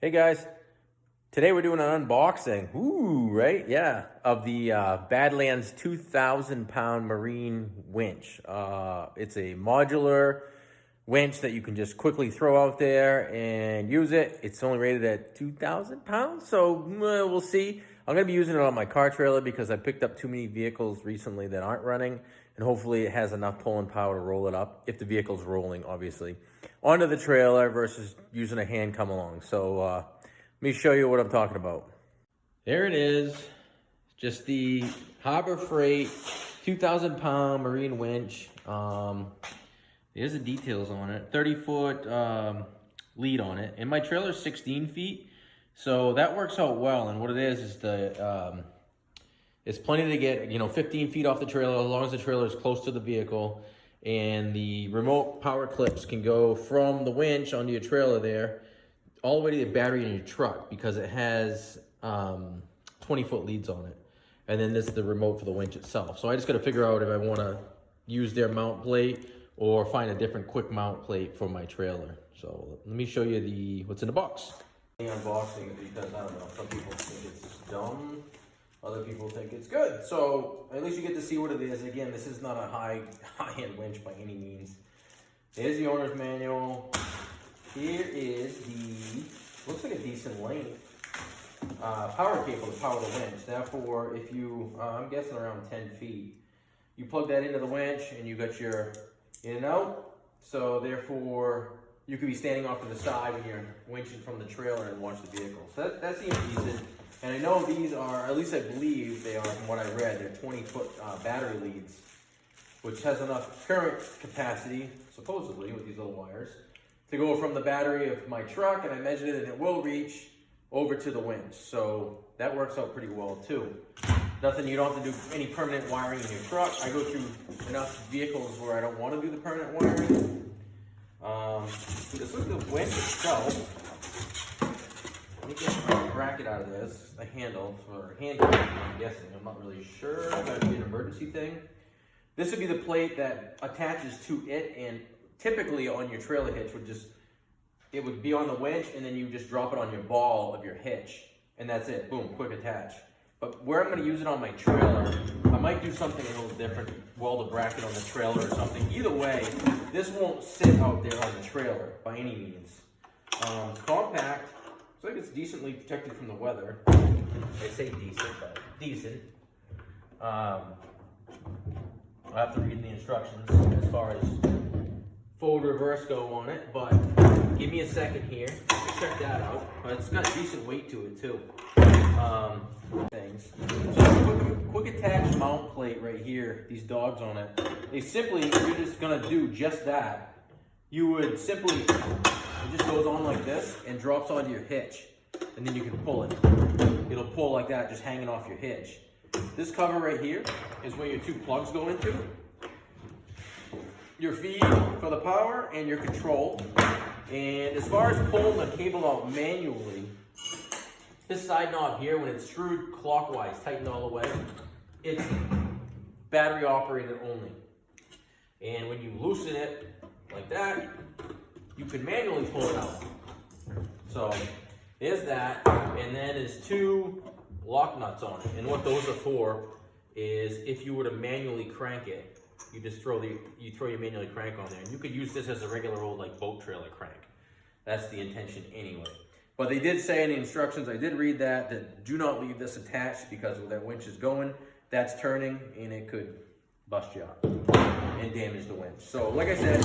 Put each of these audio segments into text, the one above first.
Hey guys, today we're doing an unboxing, right? Yeah, of the Badlands 2,000 pound marine winch. It's a modular winch that you can just quickly throw out there and use it. It's only rated at 2,000 pounds, so we'll see. I'm gonna be using it on my car trailer because I picked up too many vehicles recently that aren't running, and hopefully it has enough pulling power to roll it up, if the vehicle's rolling, obviously, onto the trailer versus using a hand come along. So let me show you what I'm talking about. There it is, just the Harbor Freight 2,000 pound marine winch. There's the details on it, 30-foot lead on it, and my trailer's 16 feet, so that works out well. And what it is it's plenty to get 15 feet off the trailer, as long as the trailer is close to the vehicle, and the remote power clips can go from the winch onto your trailer there all the way to the battery in your truck, because it has 20-foot leads on it. And then this is the remote for the winch itself. So I just got to figure out if I want to use their mount plate or find a different quick mount plate for my trailer. So let me show you what's in the box. The unboxing, because I don't know, some people think it's dumb, other people think it's good. So at least you get to see what it is. Again, this is not a high-end winch by any means. There's the owner's manual. Here is looks like a decent length power cable to power the winch. Therefore, if you, I'm guessing around 10 feet, you plug that into the winch and you got your in and out. So therefore, you could be standing off to the side when you're winching from the trailer and watch the vehicle. So that seems decent. And I know these are, at least I believe they are, from what I read, they're 20-foot battery leads, which has enough current capacity, supposedly, with these little wires, to go from the battery of my truck, and I measured it, and it will reach over to the winch. So that works out pretty well too. Nothing, you don't have to do any permanent wiring in your truck. I go through enough vehicles where I don't want to do the permanent wiring. This is the winch itself. Let me get my bracket out of this, a handle for hand cranking, I'm guessing. I'm not really sure. That would be an emergency thing. This would be the plate that attaches to it, and typically on your trailer hitch it would be on the winch, and then you just drop it on your ball of your hitch, and that's it. Boom, quick attach. But where I'm going to use it on my trailer, I might do something a little different, weld a bracket on the trailer or something. Either way, this won't sit out there on the trailer by any means. It's compact. Looks like it's decently protected from the weather. I say decent, but decent. I'll have to read the instructions as far as forward reverse go on it, but give me a second here. Check that out. It's got a decent weight to it too. Things. So quick attach mount plate right here, these dogs on it. You're just gonna do just that. You would simply, it just goes on like this and drops onto your hitch, and then you can pull it. It'll pull like that, just hanging off your hitch. This cover right here is where your two plugs go into. Your feed for the power and your control. And as far as pulling the cable out manually, this side knob here, when it's screwed clockwise, tightened all the way, it's battery operated only. And when you loosen it like that, you can manually pull it out. So there's that, and then there's two lock nuts on it. And what those are for is if you were to manually crank it, you just throw your manually crank on there, and you could use this as a regular old boat trailer crank. That's the intention anyway. But they did say in the instructions, I did read that do not leave this attached, because where that winch is going, that's turning and it could bust you up and damage the winch. So like I said,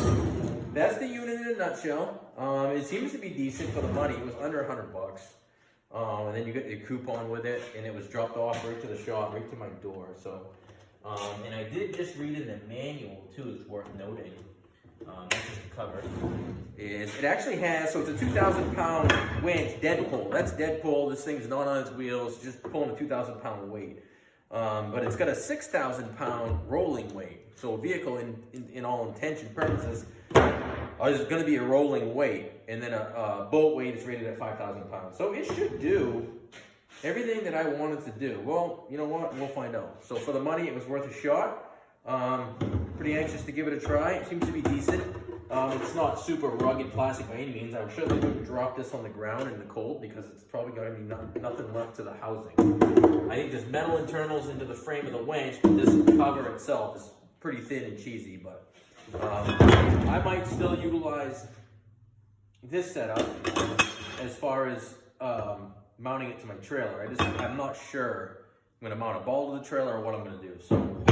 that's the unit in a nutshell. It seems to be decent for the money. It was under $100. And then you get your coupon with it, and it was dropped off right to the shop, right to my door. So, and I did just read in the manual too, it's worth noting. That's just the cover. It actually has, so it's a 2,000 pound winch, dead pull. That's dead pull. This thing's not on its wheels, just pulling a 2,000 pound weight. But it's got a 6,000 pound rolling weight. So a vehicle, in all intention purposes, is going to be a rolling weight. And then a boat weight is rated at 5,000 pounds. So it should do everything that I wanted to do. Well, you know what? We'll find out. So for the money, it was worth a shot. Pretty anxious to give it a try. It seems to be decent. It's not super rugged plastic by any means. I surely wouldn't drop this on the ground in the cold because it's probably going to be nothing left to the housing. I think there's metal internals into the frame of the winch, but this cover itself is pretty thin and cheesy. But I might still utilize this setup as far as mounting it to my trailer. I'm not sure I'm going to mount a ball to the trailer or what I'm going to do. So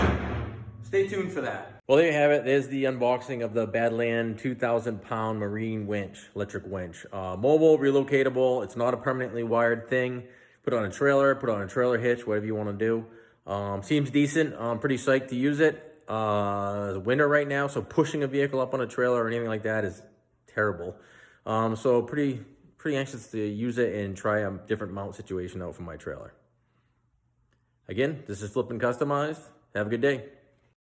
stay tuned for that. Well, there you have it. There's the unboxing of the Badland 2,000-pound marine winch, electric winch. Mobile, relocatable. It's not a permanently wired thing. Put on a trailer, put on a trailer hitch, whatever you want to do. Seems decent. I'm pretty psyched to use it. It's winter right now, so pushing a vehicle up on a trailer or anything like that is terrible. So pretty anxious to use it and try a different mount situation out for my trailer. Again, this is Flippin Customized. Have a good day.